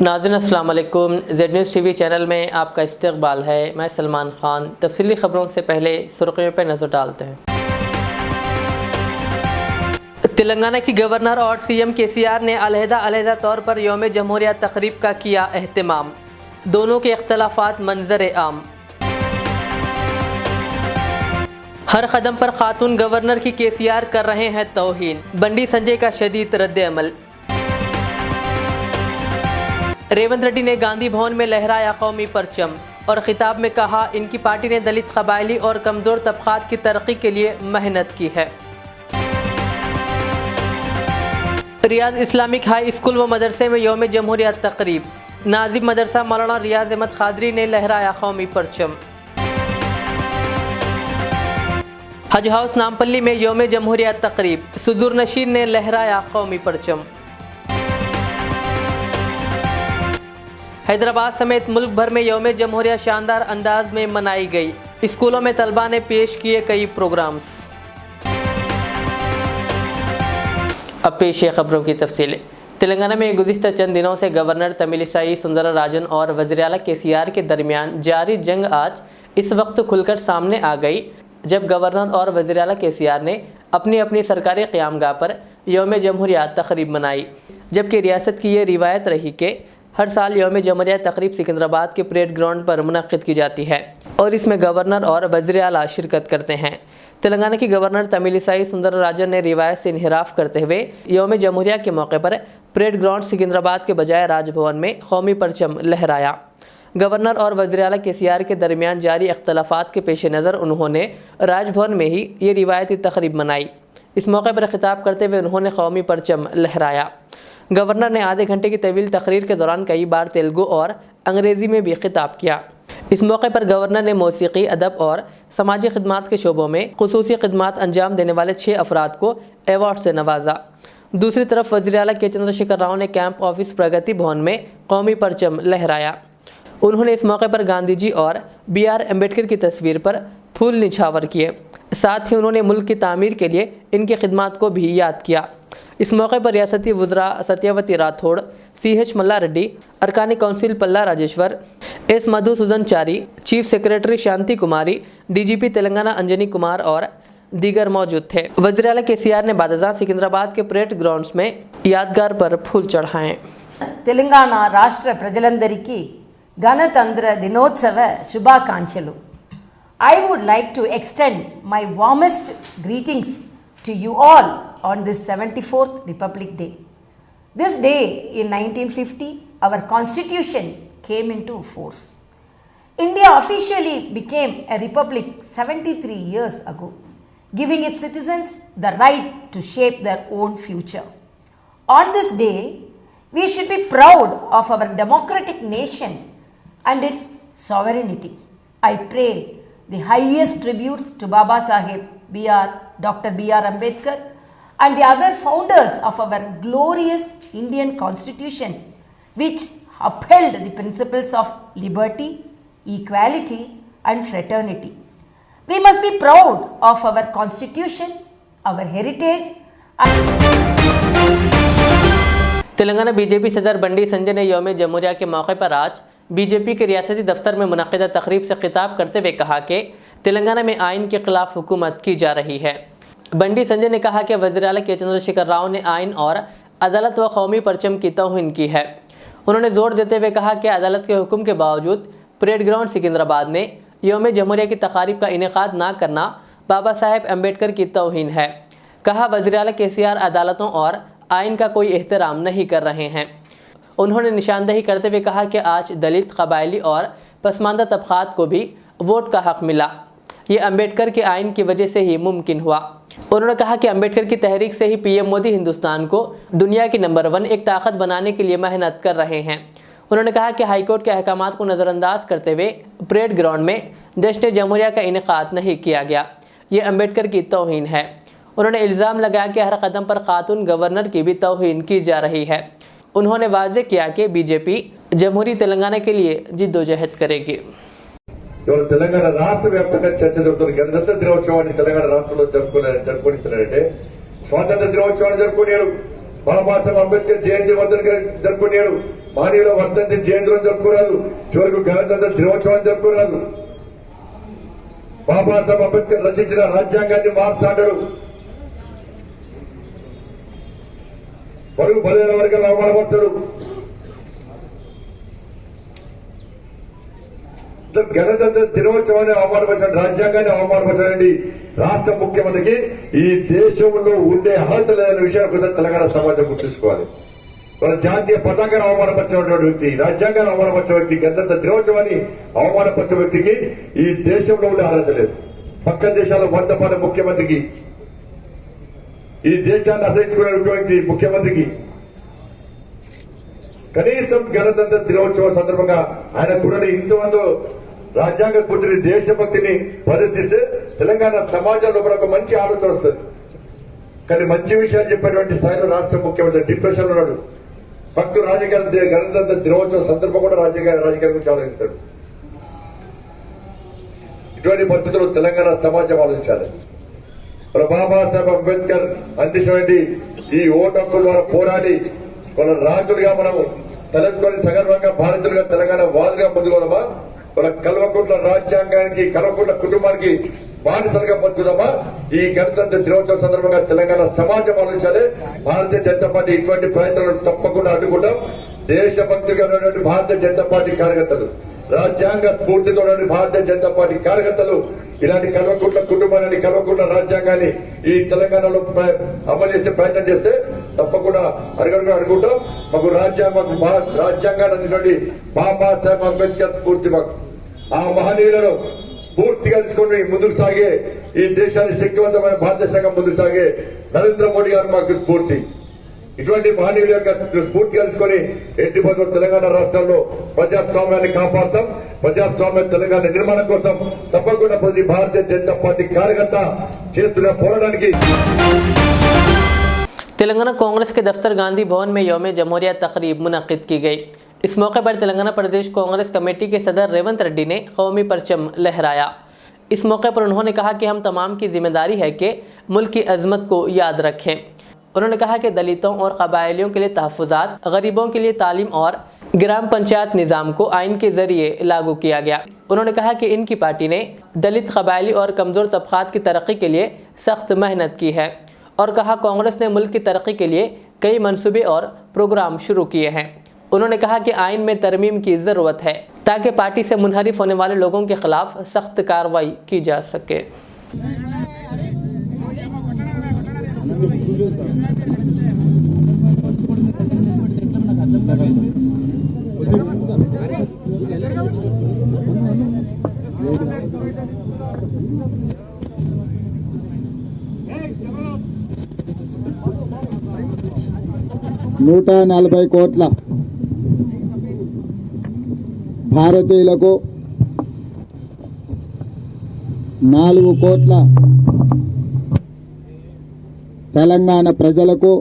नाज़रीन अस्सलाम वालेकुम। जेड न्यूज़ टीवी चैनल में आपका इस्तकबाल है। मैं सलमान ख़ान। तफसीली ख़बरों से पहले सुर्ख़ियों पर नज़र डालते हैं। तेलंगाना की गवर्नर और सीएम केसीआर ने अलहदा तौर पर यौम जमहूरिया तक़रीब का किया एहतमाम। दोनों के इख्तलाफ़ात मंजर आम। हर कदम पर खातून गवर्नर की केसीआर कर रहे हैं तौहीन। बंडी संजय का शदीद रद्द-ए-अमल। रेवंत रेड्डी ने गांधी भवन में लहराया कौमी परचम और खिताब में कहा, इनकी पार्टी ने दलित कबायली और कमज़ोर तबक़ात की तरक्की के लिए मेहनत की है। रियाज इस्लामिक हाई स्कूल व मदरसे में यौम जमहूरिया तक़रीब। नाजिम मदरसा मौलाना रियाज अहमद खादरी ने लहराया कौमी परचम। हज हाउस नामपल्ली में यौम जमहूरिया तक़रीब। सुदूर नशीन ने लहराया कौमी परचम। हैदराबाद समेत मुल्क भर में यौम जमहूरिया शानदार अंदाज में मनाई गई। स्कूलों में तलबा ने पेश किए कई प्रोग्राम्स। अब पेश है खबरों की तफसीलें। तेलंगाना में गुज़िश्ता चंद दिनों से गवर्नर तमिलिसाई सुंदरराजन और वज़ीर-ए-आला केसीआर के दरमियान जारी जंग आज इस वक्त खुलकर सामने आ गई, जब गवर्नर और वज़ीर-ए-आला केसीआर ने अपनी अपनी सरकारी क़यामगाह पर यौम जमहूरिया तक़रीब मनाई। जबकि रियासत की ये रिवायत रही कि हर साल यौम जमहूरिया तक़रीब सिकंदराबाद के परेड ग्राउंड पर मुनक़्क़िद की जाती है और इसमें गवर्नर और वज़ीर-ए-आला शिरकत करते हैं। तेलंगाना की गवर्नर तमिलिसाई सुंदरराजन ने रिवायत से इन्हिराफ करते हुए यौम जमहूरिया के मौके पर परेड ग्राउंड सिकंदराबाद के बजाय राजभवन में कौमी परचम लहराया। गवर्नर और वज़ीर-ए-आला केसीआर के दरमियान जारी इख्तलाफात के पेश नज़र उन्होंने राजभवन में ही ये रिवायती तक़रीब मनाई। इस मौके पर खिताब करते हुए उन्होंने कौमी परचम लहराया। गवर्नर ने आधे घंटे की तवील तकरीर के दौरान कई बार तेलुगु और अंग्रेज़ी में भी खिताब किया। इस मौके पर गवर्नर ने मौसीकी, अदब और समाजी खिदमात के शोबों में खुसूसी खिदमात अंजाम देने वाले 6 अफराद को एवॉर्ड से नवाजा। दूसरी तरफ वज़ीर-ए-आला के चंद्रशेखर राव ने कैंप ऑफिस प्रगति भवन में कौमी परचम लहराया। उन्होंने इस मौके पर गांधी जी और BR अम्बेडकर की तस्वीर पर फूल निछावर किए। साथ ही उन्होंने मुल्क की तामीर के लिए इनकी खिदमात को भी याद किया। इस मौके पर रियासती वज़रा सत्यावती राठौड़, CH मल्ला रेड्डी, अरकानी काउंसिल पल्ला राजेश्वर, S मधुसूदन चारी, चीफ सेक्रेटरी शांति कुमारी, DGP तेलंगाना अंजनी कुमार और दीगर मौजूद थे। वज़ीर-ए-आला केसीआर ने बादशाह सिकंदराबाद के परेड ग्राउंड्स में यादगार पर फूल चढ़ाए। तेलंगाना राष्ट्र प्रजलंदरिकी गणतंत्र दिनोत्सव शुभाकांक्षलु। I would like to extend my warmest greetings to you all on this 74th Republic Day. This day in 1950, our constitution came into force. India officially became a republic 73 years ago, giving its citizens the right to shape their own future. On this day, we should be proud of our democratic nation and its sovereignty. I pray the highest tributes to Baba Saheb, Dr. B.R. Ambedkar and the other founders of our glorious Indian Constitution, which upheld the principles of liberty, equality and fraternity. We must be proud of our Constitution, our heritage Telangana BJP सदर बंडी संजय ने यौम जमहूरिया के मौके पर आज BJP के रियासती दफ्तर में मुनक़्क़िदा तक़रीब से खिताब करते हुए कहा कि तेलंगाना में आइन के खिलाफ हुकूमत की जा रही है। बंडी संजय ने कहा कि वज़ीर-ए-आला के चंद्रशेखर राव ने आइन और अदालत व कौमी परचम की तौहीन की है। उन्होंने जोर देते हुए कहा कि अदालत के हुक्म के बावजूद परेड ग्राउंड सिकंदराबाद में यौम जमहूरिया की तक़ारीब का इनेकाद ना करना बाबा साहेब अम्बेडकर की तौहीन है। कहा, वज़ीर-ए-आला केसीआर अदालतों और आइन का कोई एहतराम नहीं कर रहे हैं। उन्होंने निशानदेही करते हुए कहा कि आज दलित, कबायली और पसमानदा तबक़ात को भी वोट का हक़ मिला। ये अम्बेडकर के आइन की वजह से ही मुमकिन हुआ। उन्होंने कहा कि अम्बेडकर की तहरीक से ही PM मोदी हिंदुस्तान को दुनिया की नंबर 1 एक ताकत बनाने के लिए मेहनत कर रहे हैं। उन्होंने कहा कि हाईकोर्ट के अहकामात को नज़रअंदाज करते हुए परेड ग्राउंड में जश्न जमहूरिया का इनेकाद नहीं किया गया। ये अम्बेडकर की तौहीन है। उन्होंने इल्ज़ाम लगाया कि हर कदम पर खातून गवर्नर की भी तौहीन की जा रही है। उन्होंने वाज़ेह किया कि बीजेपी जमहूरी तेलंगाना के लिए जिद्दोजहद करेगी। తెలంగాణ రాష్ట్ర వ్యాప్తంగా చర్చ జరుగుతుంది. గణతంత్ర దినోత్సవాన్ని తెలంగాణ రాష్ట్రంలో జరుపుకుంటున్నారంటే స్వాతంత్ర దినోత్సవాన్ని జరుపుకునేడు, బాబాసాహెబ్ అంబేద్కర్ జయంతి వర్ధన్ జరుపుకునేడు, మహనీయుల వర్ధంతి జయంతులను జరుపుకోరాదు, చివరకు గణతంత్ర దినోత్సవాన్ని జరుపుకోరాదు. బాబాసాహెబ్ అంబేద్కర్ రచించిన రాజ్యాంగాన్ని మార్చాడు. బడుగు బలైన వర్గాలను అవమానపరచడు. గణతంత్ర దినోత్సవాన్ని అవమానపరచండి, రాజ్యాంగాన్ని అవమానపరచండి. రాష్ట్ర ముఖ్యమంత్రికి ఈ దేశంలో ఉండే అర్హత లేదనే విషయాన్ని ఒకసారి తెలంగాణ సమాజం గుర్తుంచుకోవాలి. మన జాతీయ పతాకాన్ని అవమానపరిచినటువంటి వ్యక్తి, రాజ్యాంగాన్ని అవమానపరిచిన వ్యక్తి, గణతంత్ర దినోత్సవాన్ని అవమానపరిచిన వ్యక్తికి ఈ దేశంలో ఉండే అర్హత లేదు. పక్క దేశాల వందపాట ముఖ్యమంత్రికి, ఈ దేశాన్ని అసహించుకునే వ్యక్తి ముఖ్యమంత్రికి కనీసం గణతంత్ర దినోత్సవం సందర్భంగా ఆయన కూడా ఇంతమంది రాజ్యాంగ స్ఫూర్తిని, దేశభక్తిని ప్రదర్శిస్తే తెలంగాణ సమాజంలో కూడా ఒక మంచి ఆలోచన వస్తుంది. కానీ మంచి విషయాలు చెప్పేటువంటి స్థాయిలో రాష్ట్ర ముఖ్యమంత్రి డిప్రెషన్ ఉన్నాడు. భక్తు రాజకీయాలు గణతంత్ర దినోత్సవం సందర్భం కూడా రాజకీయాల గురించి ఆలోచిస్తాడు. ఇటువంటి పరిస్థితుల్లో తెలంగాణ సమాజం ఆలోచించాలి. మన బాబాసాహెబ్ అంబేద్కర్ అందించినటువంటి ఈ ఓటు హక్కుల ద్వారా పోరాడి మన రాజులుగా మనం తలెత్తుకొని సగర్వంగా భారతీయులుగా తెలంగాణ వాదులుగా పొందుకోవడమా, మన కల్వకుంట్ల రాజ్యాంగానికి, కల్వకుంట్ల కుటుంబానికి బానిసలుగా పొందుతున్నామా? ఈ గణతంత్ర దినోత్సవం సందర్భంగా తెలంగాణ సమాజం ఆలోచించాలి. భారతీయ జనతా పార్టీ ఇటువంటి ప్రయత్నాలను తప్పకుండా అడ్డుకుంటాం. దేశభక్తిగా ఉన్నటువంటి భారతీయ జనతా పార్టీ కార్యకర్తలు, రాజ్యాంగ స్ఫూర్తితో భారతీయ జనతా పార్టీ కార్యకర్తలు ఇలాంటి కల్వకుంట్ల కుటుంబాన్ని, కల్వకుంట్ల రాజ్యాంగాన్ని ఈ తెలంగాణలో అమలు చేసే ప్రయత్నం చేస్తే తప్పకుండా అడుగుంటాం. మాకు రాజ్యాంగాన్ని అందించినటువంటి బాబాసాహెబ్ అంబేద్కర్ స్ఫూర్తి, మాకు ఆ మహనీయులను స్ఫూర్తిగా తీసుకుని ముందుకు సాగే ఈ దేశాన్ని శక్తివంతమైన భారతదేశంగా ముందుకు సాగే నరేంద్ర మోడీ గారు మాకు స్ఫూర్తి. ఇటువంటి మహనీయుల యొక్క స్ఫూర్తిగా తీసుకుని ఎట్టి బదులు తెలంగాణ రాష్ట్రంలో ప్రజాస్వామ్యాన్ని కాపాడతాం. ప్రజాస్వామ్య తెలంగాణ నిర్మాణం కోసం తప్పకుండా ప్రతి భారతీయ జనతా పార్టీ కార్యకర్త చేస్తున్న పోరాటానికి. तेलंगाना कांग्रेस के दफ्तर गांधी भवन में यौम जमहूरिया तकरीब मुनक्किद की गई। इस मौके पर तेलंगाना प्रदेश कांग्रेस कमेटी के सदर रेवंत रेड्डी ने कौमी परचम लहराया। इस मौके पर उन्होंने कहा कि हम तमाम की जिम्मेदारी है कि मुल्क की अजमत को याद रखें। उन्होंने कहा कि दलितों और कबायलियों के लिए तहफ़्फ़ुज़ात, गरीबों के लिए तालीम और ग्राम पंचायत निज़ाम को आइन के ज़रिए लागू किया गया। उन्होंने कहा कि इनकी पार्टी ने दलित, कबायली और कमज़ोर तबक़ात की तरक्की के लिए सख्त मेहनत की है और कहा कांग्रेस ने मुल्क की तरक्की के लिए कई मंसूबे और प्रोग्राम शुरू किए हैं। उन्होंने कहा कि आइन में तरमीम की ज़रूरत है ताकि पार्टी से मुनहरिफ होने वाले लोगों के खिलाफ सख्त कार्रवाई की जा सके। నూట 40 కోట్ల భారతీయులకు 4 కోట్ల తెలంగాణ ప్రజలకు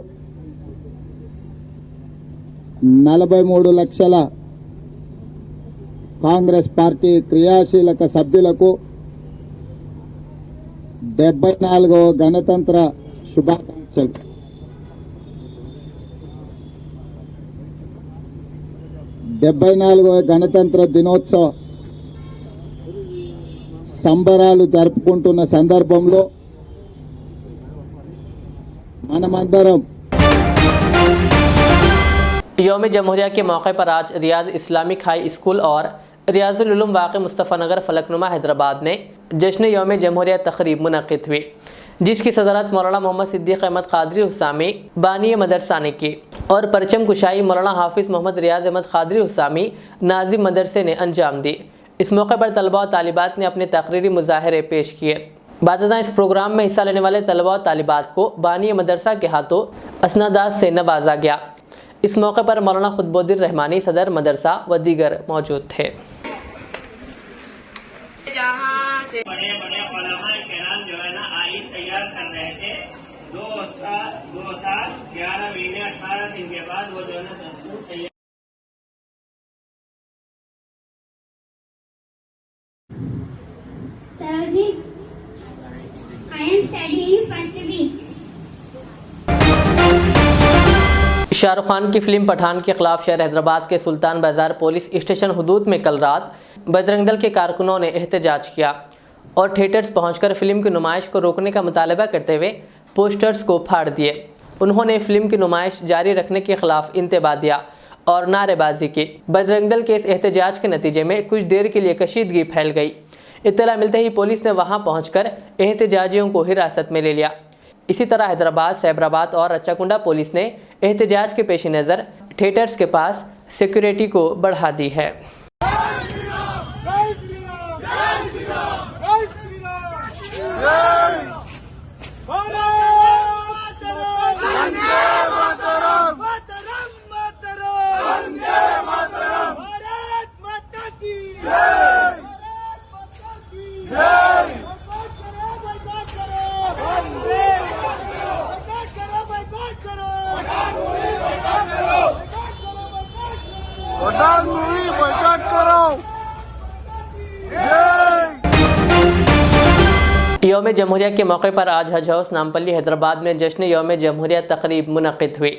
43 లక్షల కాంగ్రెస్ పార్టీ క్రియాశీలక సభ్యులకు 74వ గణతంత్ర శుభాకాంక్షలు. గణతంత్ర దినోత్సవ సంబరాలు జరుపుకుంటున్న సందర్భంలో మనమందరం यौम जमहूरिया के मौके पर आज रियाज इस्लामिक हाई स्कूल और रियाजुल उलूम वाक़ मुस्तफ़ा नगर फलकनुमा हैदराबाद में जश्न यौम जमहूरिया तकरीब मुनक़्क़िद हुई, जिसकी सदरत मौलाना मोहम्मद सिद्दीक़ अहमद क़ादरी हुसामी बानी मदरसा ने की और परचम कुशाई मौलाना हाफिज़ मोहम्मद रियाज अहमद क़ादरी हुसामी नाजिम मदरसे ने अंजाम दी। इस मौके पर तलबा और तालिबात ने अपने तकरीरी मुज़ाहरे पेश किए। बाज़ां इस प्रोग्राम में हिस्सा लेने वाले तलबा और तालिबात को बानी मदरसा के हाथों असनादात से नवाजा गया। इस मौके पर मौलाना खुतबुद्दीन रहमानी सदर मदरसा व दीगर मौजूद थे। जहाँ से बड़े बड़े उलमा किराम जो है ना आइन तैयार कर रहे थे, 2 साल 11 महीने 18 दिन के बाद वो जो है ना दस्तूर तैयार। Sir, I am studying first week. Shahrukh Khan की फिल्म पठान के खिलाफ शहर हैदराबाद के सुल्तान बाजार पुलिस स्टेशन हुदूद में कल रात बजरंग दल के कारकुनों ने एहतजाज किया और थिएटर्स पहुंचकर फिल्म की नुमाइश को रोकने का मुतालबा करते हुए पोस्टर्स को फाड़ दिए। उन्होंने फिल्म की नुमाइश जारी रखने के खिलाफ इंतबा दिया और नारेबाजी की। बजरंग दल के इस एहतजाज के नतीजे में कुछ देर के लिए कशीदगी फैल गई। इत्तला मिलते ही पुलिस ने वहां पहुंचकर एहतजाजियों को हिरासत में ले लिया। इसी तरह हैदराबाद, सैबराबाद और रच्चाकुंडा पुलिस ने एहतजाज के पेश नज़र थिएटर्स के पास सिक्योरिटी को बढ़ा दी है। यौम जमहूरिया के मौके पर आज हज हाउस नामपल्ली हैदराबाद में जश्न यौम जमहूरिया तकरीब मुनक़िद हुई।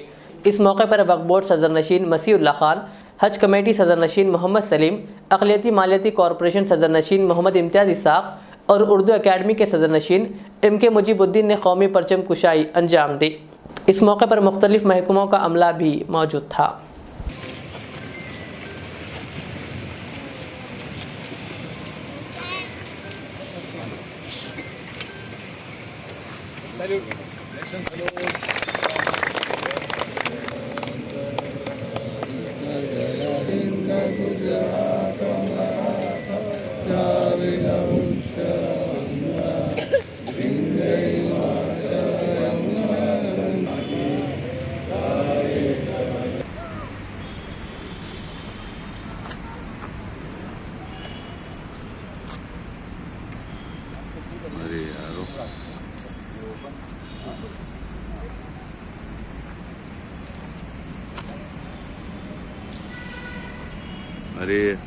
इस मौके पर वक्फ बोर्ड सदर नशीन मसीहुल्लाह खान, हज कमेटी सदर नशीन मोहम्मद सलीम, अक़लियती मालियाती कॉरपोरेशन सदर नशीन मोहम्मद इम्तियाज़ इसाक़ और उर्दू अकेडमी के सदर नशीन MK मुजीबुद्दीन ने कौमी परचम कुशाई अंजाम दी। इस मौके पर मुख्तलिफ महकमों का अमला भी मौजूद था। अरे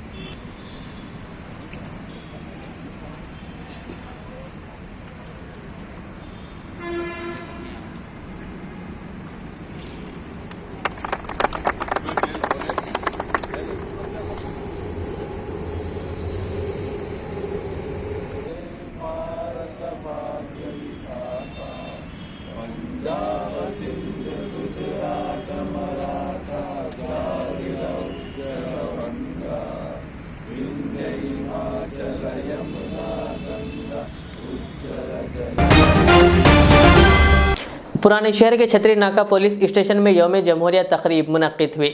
पुराने शहर के छतरी नाका पुलिस स्टेशन में यौम जमहूरिया तकरीब मुनक़िद हुई।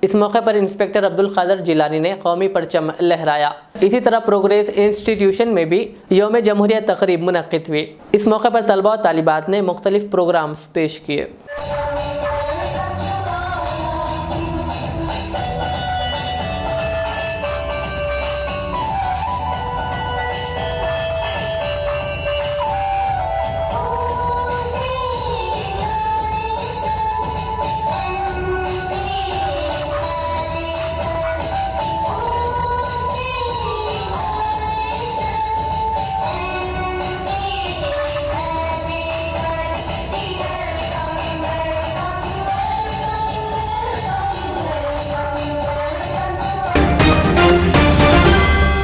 इस मौके पर इंस्पेक्टर अब्दुल कादिर जिलानी ने कौमी परचम लहराया। इसी तरह प्रोग्रेस इंस्टीट्यूशन में भी यौम जमहूरिया तकरीब मुनक़िद हुई। इस मौके पर तलबा और तालिबात ने मुख्तलिफ प्रोग्राम्स पेश किए।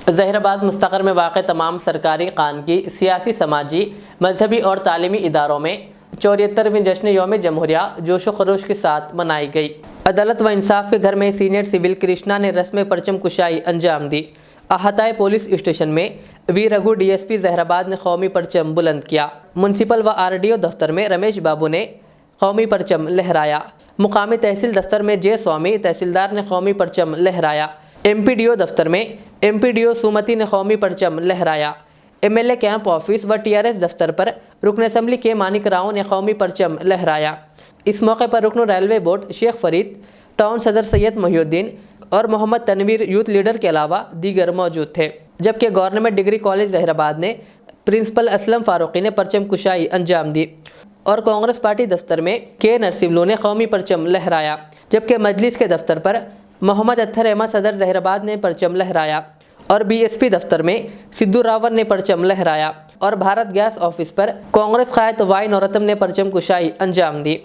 ज़हीराबाद मुस्तक़र में वाक़ तमाम सरकारी, खानगी, सियासी, समाजी, मजहबी और तालीमी इदारों में 74वीं जश्न यौम जमहूरिया जोश व खरोश के साथ मनाई गई। अदालत व इंसाफ के घर में सीनियर सिविल कृष्णा ने रस्म परचम कुशाई अंजाम दी। अहाताए पुलिस स्टेशन में वी रघु DSP ज़हीराबाद ने कौमी परचम बुलंद किया। म्यूनसिपल व RDO दफ्तर में रमेश बाबू ने कौमी परचम लहराया। मुकामी तहसील दफ्तर में J स्वामी तहसीलदार ने कौमी परचम लहराया। MPDO दफ्तर में MPDO सुमति ने कौमी परचम लहराया। MLA कैंप ऑफिस व TRS दफ्तर पर रुकन असम्बली के मानिक राव ने कौमी परचम लहराया। इस मौके पर रुकन railway board Sheikh Farid, town सदर सैयद मोहिउद्दीन और मोहम्मद तनवीर यूथ लीडर के अलावा दीगर मौजूद थे। जबकि गवर्नमेंट डिग्री कॉलेज ज़हीराबाद ने प्रिंसिपल असलम फारूकी ने परचम कुशाई अंजाम दी और कांग्रेस पार्टी दफ्तर में K नरसिमलू ने कौमी परचम लहराया। जबकि मजलिस के दफ्तर पर मोहम्मद अत्तर अहमद सदर ज़हीराबाद ने परचम लहराया और BSP दफ्तर में सिद्धू रावत ने परचम लहराया और भारत गैस ऑफिस पर कांग्रेस कायद वाई नौरतम ने परचम कुशाई अंजाम दी।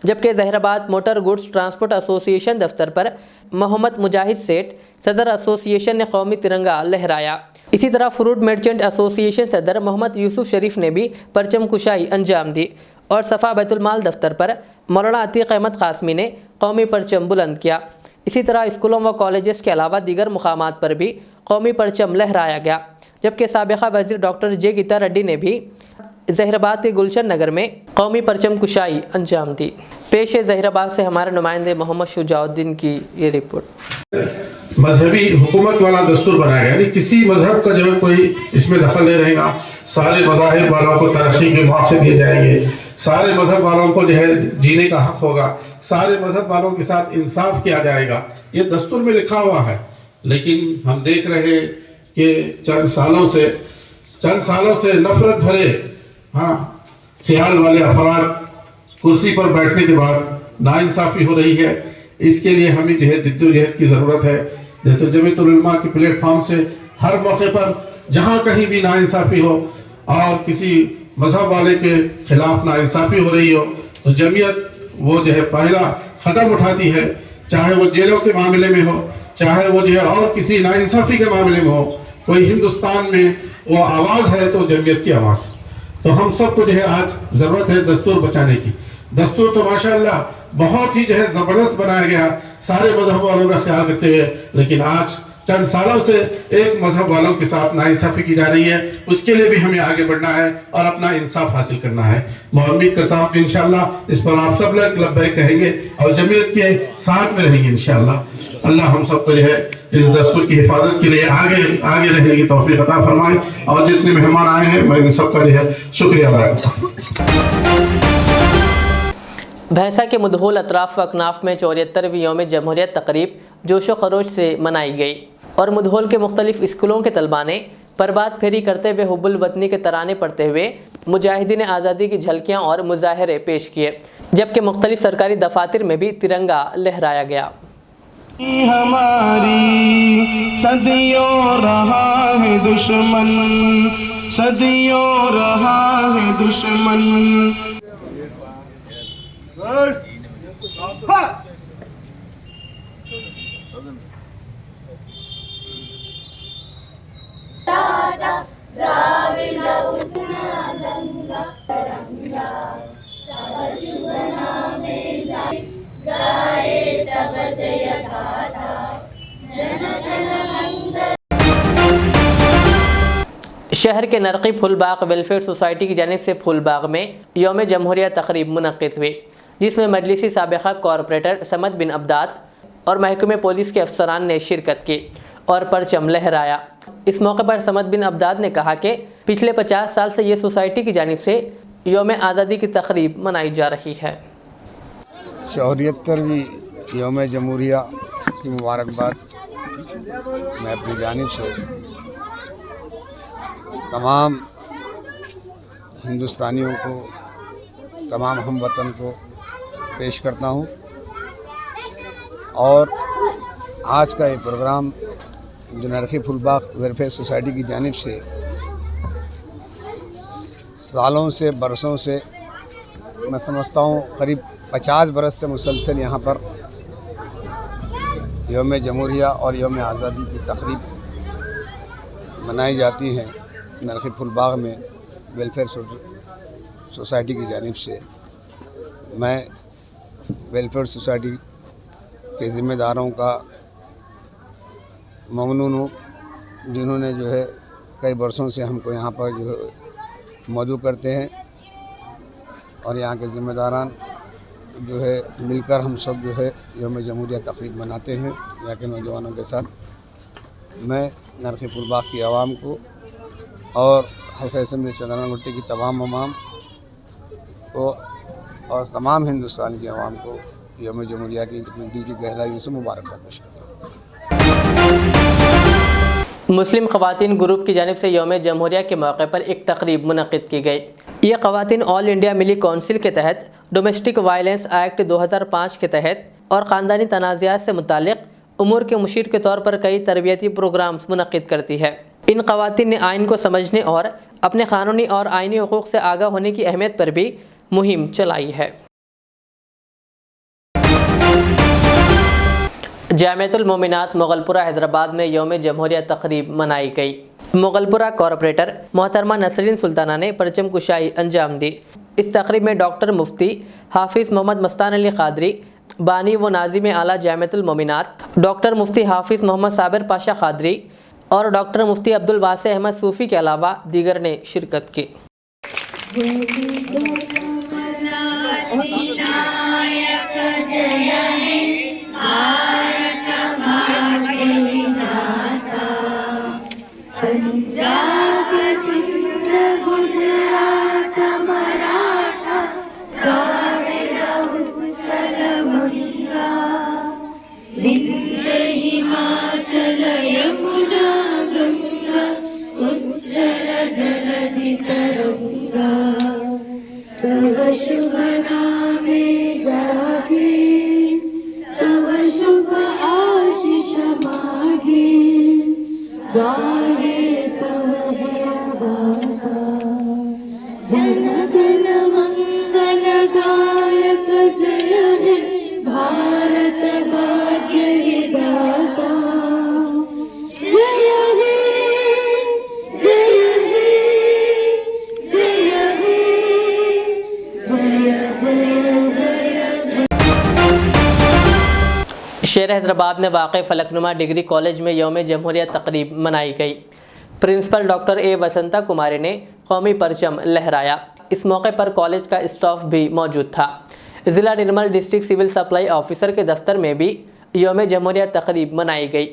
जबकि Zahirabad motor goods transport association दफ्तर पर मोहम्मद मुजाहिद सेठ सदर एसोसिएशन ने कौमी तिरंगा लहराया। इसी तरह फ्रूट मर्चेंट एसोसिएशन सदर मोहम्मद यूसुफ शरीफ ने भी परचम कुशाई अंजाम दी और सफ़ा बैतुल माल दफ्तर पर मौलाना अतीक अहमद कासमी ने कौमी परचम बुलंद किया। इसी तरह स्कूलों व कॉलेजेस के अलावा दीगर मुकामात पर भी कौमी परचम लहराया गया। जबकि साबिक़ा वज़ीर डॉक्टर जे गीता रेड्डी ने भी जहीराबाद के गुलशन नगर में कौमी परचम कुशाई अंजाम दी। पेश है जहीराबाद से हमारे नुमाइंदे मोहम्मद शुजाउद्दीन की ये रिपोर्ट। मजहबी हुकूमत वाला दस्तूर बनाया गया, यानी किसी मजहब का जो है कोई इसमें दखल नहीं रहेगा। सारे मज़ाहिब वालों को तरक्की के मौके दिए जाएंगे, सारे मजहब वालों को जो है जीने का हक होगा, सारे मजहब वालों के साथ इंसाफ किया जाएगा। ये दस्तूर में लिखा हुआ है, लेकिन हम देख रहे हैं कि चंद सालों से नफरत भरे ख्याल वाले अफराद कुर्सी पर बैठने के बाद नाइंसाफ़ी हो रही है। इसके लिए हमें जो है जिद्दोजहद की ज़रूरत है। जैसे जमीयतुल उलमा के प्लेटफॉर्म से हर मौके पर जहाँ कहीं भी नाइंसाफ़ी हो और किसी मजहब वाले के खिलाफ नाइंसाफ़ी हो रही हो तो जमीयत वो जो है पहला कदम उठाती है, चाहे वो जेलों के मामले में हो, चाहे वो जो है और किसी नाइंसाफ़ी के मामले में हो। कोई हिंदुस्तान में वो आवाज़ है तो जमीयत की आवाज़। तो हम सबको जो है आज ज़रूरत है दस्तूर बचाने की। दस्तूर तो माशाअल्लाह बहुत ही जो है ज़बरदस्त बनाया गया सारे मजहब वालों का ख्याल करते हुए, लेकिन आज चंद सालों से एक मजहब वालों के साथ नाइंसाफ़ी की जा रही है। उसके लिए भी हमें आगे बढ़ना है और अपना इंसाफ हासिल करना है। मैं उम्मीद करता हूँ कि इंशाअल्लाह इस पर आप सब लोग लब्बैक कहेंगे और जमीयत के साथ में रहेंगे इंशाअल्लाह। अल्लाह हम सबको जो है इस दस्तूर की हिफाजत के लिए आगे रहने की तौफीक अता फरमाए। और जितने मेहमान आए हैं मैं इन सबका जो है शुक्रिया अदा करता हूँ। भैंसा के मुदहोल अतराफ व अकनाफ में 74वीं यौम जमहूरियत तकरीब जोशो खरोश से मनाई गई और मुदहोल के मुख्तलिफ स्कूलों के तलबा ने प्रभात फेरी करते हुए हुब्बुल वतनी के तराने पढ़ते हुए मुजाहिदीन आज़ादी की झलकियाँ और मुजाहरे पेश किए, जबकि मुख्तलिफ सरकारी दफातर में भी तिरंगा लहराया गया। हमारी सदियों रहा है दुश्मन, सदियों रहा है दुश्मन। शहर के नरकी फुलबाग वेलफेयर सोसाइटी की जानिब से फुलबाग में यौम जमहूरियत तकरीब मुनक्किद हुई, जिसमें मजलिसी साबिक़ा कॉरपोरेटर समद बिन अब्दाद और महकमे पुलिस के अफसरान ने शिरकत की और परचम लहराया। इस मौके पर समद बिन अब्दाद ने कहा कि पिछले 50 साल से ये सोसाइटी की जानिब से यौम आज़ादी की तकरीब मनाई जा रही है। 74वीं यौम जमहूरिया की मुबारकबाद मैं अपनी जानिब से तमाम हिंदुस्तानियों को, तमाम हमवतन को पेश करता हूँ। और आज का ये प्रोग्राम जो नरखी फुलबाग वेलफेयर सोसाइटी की जानिब से सालों से बरसों से मैं समझता हूँ करीब 50 बरस से मुसलसल यहाँ पर यौम जमहूरिया और यौम आज़ादी की तकरीब मनाई जाती हैं नरखी फुलबाग में वेलफेयर सोसाइटी की जानिब से। मैं वेलफेयर सोसाइटी के ज़िम्मेदारों का ममनून हूँ, जिन्होंने जो है कई बरसों से हमको यहाँ पर जो है मौजूद करते हैं और यहाँ के ज़िम्मेदारान जो है मिलकर हम सब जो है यौम जमहूरिया तकरीब मनाते हैं यहाँ के नौजवानों के साथ। मैं नरखी फुलबाग की आवाम को और हल्का असेंबली चंद्राना भट्टी की तमाम अवाम को और तमाम हिंदुस्तान की आवाम को यौम जमहूरिया की अपनी दिल की गहराइयों से मुबारकबाद पेश करता हूँ। मुस्लिम ख़वातीन ग्रुप की जानिब से यौम जमहूरिया के मौके पर एक तकरीब मुनक़्क़िद की गई। ये ख़वातीन ऑल इंडिया मिली कौंसिल के तहत डोमेस्टिक वायलेंस एक्ट 2005 के तहत और ख़ानदानी तनाज़ात से मुतालिक उमूर के मुशीर के तौर पर कई तरबियती प्रोग्राम्स मुनक़्क़िद करती है। इन ख़वातीन ने आइन को समझने और अपने क़ानूनी और आइनी हुकूक़ से आगाह होने की अहमियत पर भी मुहिम चलाई है। जामियातुल मोमिनात मुगलपुरा हैदराबाद में यौम जमहूरिया तकरीब मनाई गई। मुगलपुरा कॉरपोरेटर मोहतरमा नसरीन सुल्ताना ने परचम कुशाई अंजाम दी। इस तकरीब में डॉक्टर मुफ्ती हाफिज़ मोहम्मद मस्तान अली कादरी, बानी व नाजिम आला जामियातुल मोमिनात, डॉक्टर मुफ्ती हाफिज़ मोहम्मद साबिर पाशा कादरी और डॉक्टर मुफ्ती अब्दुल वासे अहमद सूफ़ी के अलावा दीगर ने शिरकत की। शहर हैदराबाद में वाक़ फलकनुमा डिग्री कॉलेज में यौम जमहूरिया तकरीब मनाई गई। प्रिंसिपल डॉक्टर ए वसंता कुमारी ने कौमी परचम लहराया। इस मौके पर कॉलेज का स्टाफ भी मौजूद था। ज़िला निर्मल डिस्ट्रिक्ट सिविल सप्लाई ऑफिसर के दफ्तर में भी यौम जमहूरिया तकरीब मनाई गई।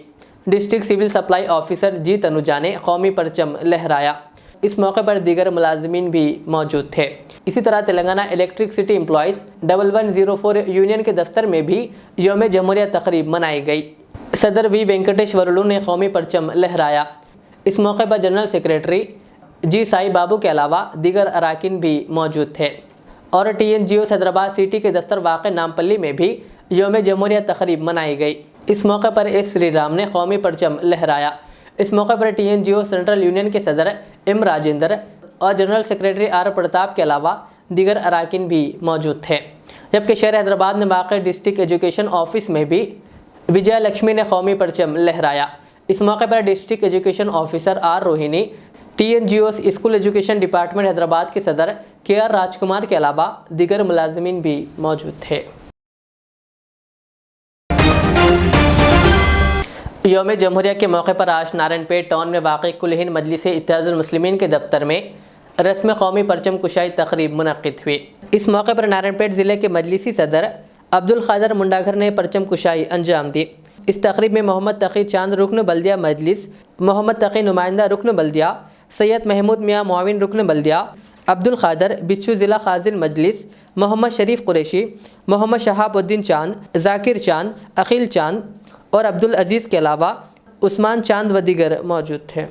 डिस्ट्रिक्ट सिविल सप्लाई ऑफिसर जी तनुजा ने कौमी परचम लहराया। इस मौके पर दीगर मुलाजमीन भी मौजूद थे। इसी तरह तेलंगाना इलेक्ट्रिसिटी एम्प्लॉयज़ 1104 यूनियन के दफ्तर में भी यौम जमहूरिया तकरीब मनाई गई। सदर वी वेंकटेश्वरलू ने कौमी परचम लहराया। इस मौके पर जनरल सेक्रेटरी जी साई बाबू के अलावा दीगर अराकीन भी मौजूद थे। और TNGO हैदराबाद सिटी के दफ्तर वाक़ नामपल्ली में भी यौम जमहूरिया तकरीब मनाई गई। इस मौके पर एस श्री राम ने कौमी परचम लहराया। इस मौके पर TNGO सेंट्रल यूनियन के सदर M राजेंद्र और जनरल सेक्रेटरी R प्रताप के अलावा दीगर अराकीन भी मौजूद थे। जबकि शहर हैदराबाद में वाक़ डिस्ट्रिक्ट एजुकेशन ऑफिस में भी विजय लक्ष्मी ने कौमी परचम लहराया। इस मौके पर district education officer R Rohini, TNGO school education department Hyderabad के सदर KR राजकुमार के अलावा दीगर मुलाजमीन भी मौजूद थे। यौम जमहूरिया के मौके पर आज नारायणपेट टाउन में वाक़ कुल हिंद मजलिस इत्तेहादुल मुस्लिमीन के दफ्तर में रस्म कौमी परचम कुशाई तकरीब मुनक़्क़िद हुई। इस मौके पर नारायणपेट ज़िले के मजलिसी सदर अब्दुल क़ादर मुंडागर ने परचम कुशाई अंजाम दी। इस तकरीब में मोहम्मद तक़ी चांद रुकन बल्दिया मजलिस, मोहम्मद तक़ी नुमाइंदा रुकन बल्दिया, सैयद महमूद मियाँ मुआविन रुकन बल्दिया, अब्दुल क़ादर बिच्छू ज़िला ख़ाज़िन मजलिस, मोहम्मद शरीफ कुरैशी, मोहम्मद शहाबुद्दीन चांद, ज़ाकिर चांद, अकील चांद और अब्दुल अजीज़ के अलावा उस्मान चांद व दीगर मौजूद थे।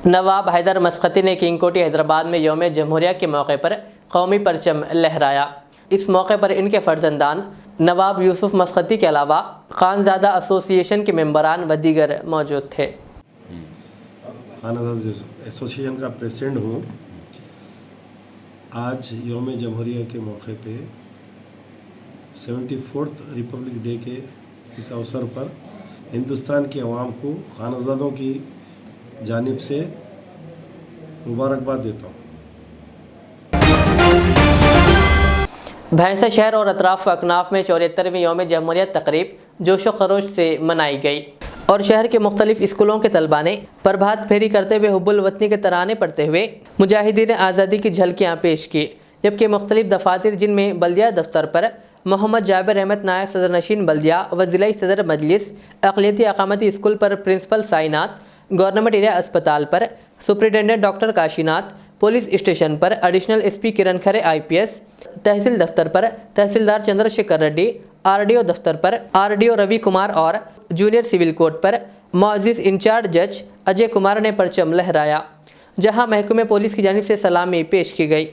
नवाब हैदर मस्कती ने किंगकोटी हैदराबाद में यौम जमहूरिया के मौके पर कौमी परचम लहराया। इस मौके पर इनके फर्जंदान नवाब यूसुफ मस्कती के अलावा खानजादा एसोसिएशन के मेंबरान व दीगर मौजूद थे। खानजादा एसोसिएशन का प्रेसिडेंट हूँ। आज यौम जमहूरिया के मौके पे 74th रिपब्लिक डे के इस अवसर पर हिंदुस्तान की आवाम को खानजादों की जानिब से मुबारकबाद देता हूँ। भैंसा शहर और अतराफ अकनाफ में 74वीं यौम जमहूरिया तकरीब जोशो खरोश से मनाई गई। और शहर के मुख्तलिफ स्कूलों के तलबा ने प्रभात फेरी करते हुए हुब्बुल वतनी के तराने पढ़ते हुए मुजाहिदीन आज़ादी की झलकियाँ पेश की, जबकि मुख्तलिफ दफातर जिनमें बल्दिया दफ्तर पर मोहम्मद जाबिर अहमद नायब सदर नशीन बल्दिया व ज़िला सदर मजलिस, अक़लियती अक़ामती स्कूल पर प्रिंसिपल साइनात, गवर्नमेंट एरिया अस्पताल पर superintendent doctor Kashinath, police station पर एडिशनल एसपी किरण खरे IPS, तहसील दफ्तर पर तहसीलदार चंद्रशेखर रेड्डी, RDO दफ्तर पर RDO रवि कुमार और जूनियर सिविल कोर्ट पर मुअज़्ज़िज़ इंचार्ज जज अजय कुमार ने परचम लहराया, जहां महकमे पुलिस की जानिब से सलामी पेश की गई।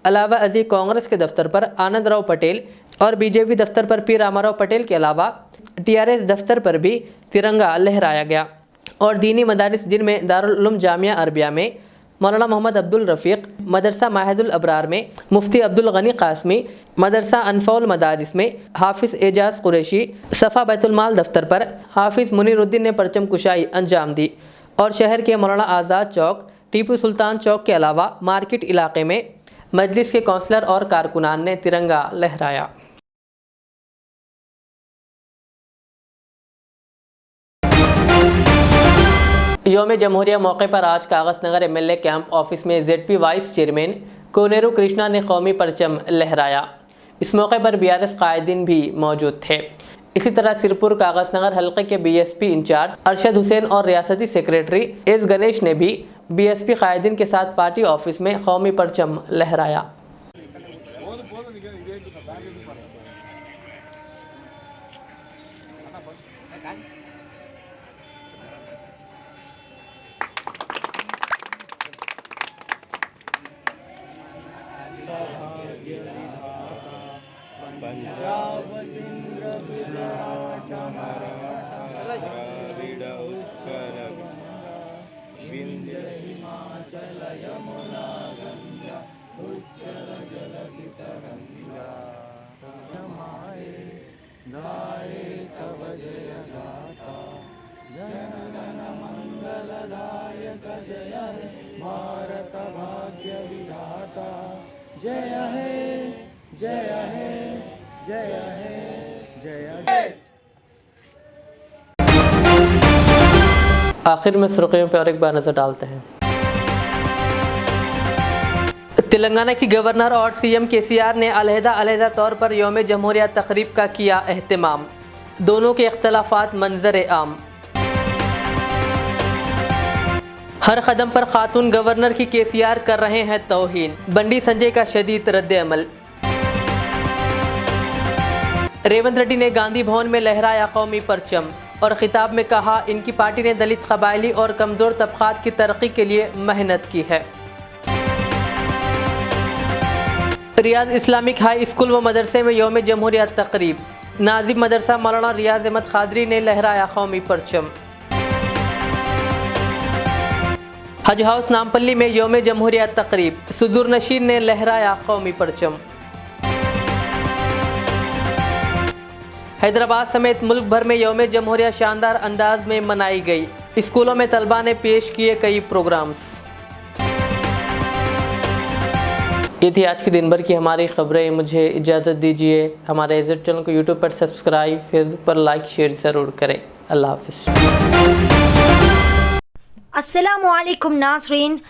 अलावा अजी कांग्रेस के दफ्तर पर आनंद राव पटेल और BJP दफ्तर पर पी रामाराव पटेल के अलावा TRS दफ्तर पर भी तिरंगा लहराया गया और दीनी मदारिस जिनमें दारुल उलूम जामिया अरबिया में मौलाना मोहम्मद अब्दुल रफ़ीक, मदरसा माहिदुल अबरार में मुफ्ती अब्दुल गनी कासमी, मदरसा अनफौल मदारिस में हाफिज़ एजाज कुरैशी, सफ़ा बैतुल माल दफ्तर पर हाफिज़ मुनीरुद्दीन ने परचम कुशाई अंजाम दी और शहर के मौलाना आज़ाद चौक, टीपू सुल्तान चौक के अलावा मार्केट इलाके में मजलिस के कौंसलर और कारकुनान ने तिरंगा लहराया। योम जमहूरिया मौके पर आज कागज़ नगर MLA कैंप ऑफिस में ZP vice chairman Koneru Krishna ने कौमी परचम लहराया। इस मौके पर BRS कायदीन भी मौजूद थे। इसी तरह सिरपुर कागज़ नगर हल्के के BSP इंचार्ज अरशद हुसैन और रियासती सेक्रेटरी S गणेश ने भी BSP कायदीन के साथ पार्टी ऑफिस में कौमी परचम लहराया। भारत भाग्य विधाता जय है जय है जय है जय है। आखिर में सुर्खियों पर और एक बार नजर डालते हैं। तेलंगाना की गवर्नर और CM KCR ने अलहदा तौर पर यौम जमहूरिया तकरीब का किया एहतमाम, दोनों के इख्तलाफात मंजर आम। हर कदम पर खातून गवर्नर की KCR कर रहे हैं तौहीन, बंडी संजय का शदीद रद्द-ए-अमल। रेवंत रेड्डी ने गांधी भवन में लहराया कौमी परचम और खिताब में कहा इनकी पार्टी ने दलित कबायली और कमज़ोर तबक़ात की तरक्की के लिए मेहनत की है। रियाज इस्लामिक हाई स्कूल व मदरसे में यौम जमहूरिया तकरीब, नाजिब मदरसा मौलाना रियाज अहमद खादरी ने लहराया कौमी परचम। हज हाउस नामपल्ली में यौम जमहूरिया तकरीब, सुदूर नशीन ने लहराया कौमी परचम। हैदराबाद समेत मुल्क भर में यौम जमहूरिया शानदार अंदाज में मनाई गई, स्कूलों में तलबा ने पेश किए कई प्रोग्राम्स। ये थी आज की दिन भर की हमारी खबरें। मुझे इजाज़त दीजिए। हमारे एजेड चैनल को यूट्यूब पर सब्सक्राइब, फेसबुक पर लाइक शेयर ज़रूर करें। अल्लाह हाफ़िज़। अस्सलामुअलैकुम नाज़रीन,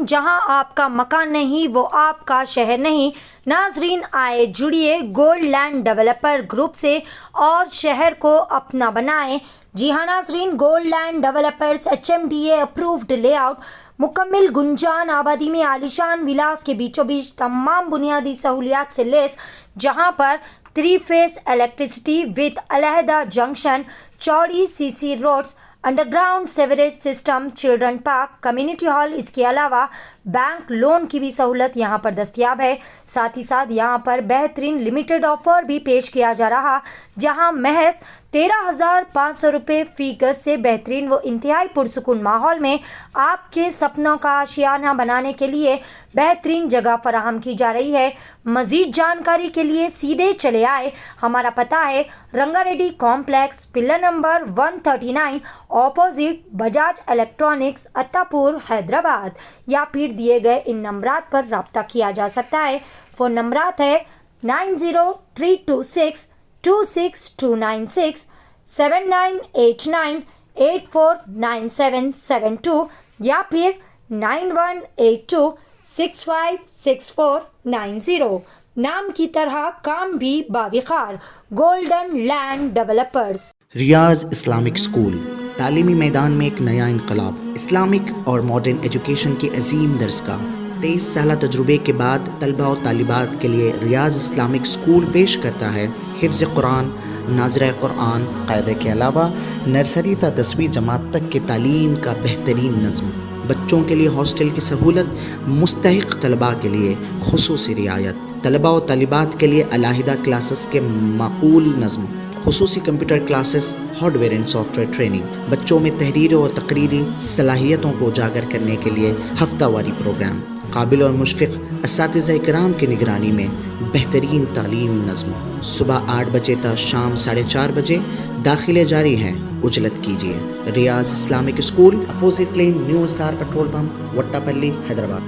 जहां आपका मकान नहीं वो आपका शहर नहीं। नाज़रीन आए जुड़िए गोल्ड लैंड डेवलपर ग्रुप से और शहर को अपना बनाएं। जी हाँ नाज़रीन, gold land developers HMDA approved layout, मुकम्मल गुंजान आबादी में आलिशान विलास के बीचों बीच तमाम बुनियादी सहूलियात से लेस, जहां पर 3 फेस इलेक्ट्रिसिटी विद अलहदा जंक्शन, चौड़ी CC roads, underground sewerage system, children park, community hall, इसके अलावा बैंक लोन की भी सहूलत यहाँ पर दस्तयाब है। साथ ही साथ यहाँ पर बेहतरीन लिमिटेड ऑफर भी पेश किया जा रहा, जहाँ महज 13,500 रुपये फ़ी गज से बेहतरीन व इंतहाई पुरसुकून माहौल में आपके सपनों का आशियाना बनाने के लिए बेहतरीन जगह फराहम की जा रही है। मज़ीद जानकारी के लिए सीधे चले आए। हमारा पता है Rangareddy complex, pillar number 139, opposite Bajaj electronics, Attapur, Hyderabad, या फिर दिए गए इन नंबरात पर रब्ता किया जा सकता है। फ़ोन नंबरात है 9032626296, 7989849772 या फिर 9182656490। नाम की तरह काम भी बाविकार, गोल्डन लैंड डेवलपर्स। रियाज इस्लामिक स्कूल तालीमी मैदान में एक नया इनकलाब, इस्लामिक और मॉडर्न एजुकेशन की अजीम दरसगाह। 23 साल तजुर्बे के बाद तलबा और तालिबात के लिए रियाज इस्लामिक स्कूल पेश करता है हिफ्ज़ कुरान, नाज़िरा कुरान क़ायदे के अलावा नर्सरी ता 10वीं जमात तक के तालीम का बेहतरीन नज़्म। बच्चों के लिए हॉस्टल की सहूलत, मुस्तहिक़ तलबा के लिए खुसूसी रियायत, तलबा और तालिबात के लिए अलहदा क्लासेस के माकूल नज़्म, खुसूसी computer classes, hardware and software training, बच्चों में तहरीरी और तकरीरी सलाहियतों को उजागर करने के लिए हफ्तावारी प्रोग्राम, काबिल और मुशफ़िक़ असातिज़ा इकराम की निगरानी में बेहतरीन तालीम नज़्म। सुबह 8 बजे तक शाम 4:30 बजे दाखिले जारी हैं, उजलत कीजिए। Riyaz Islamic school, opposite lane, new SR petrol pump, Vattepally, Hyderabad.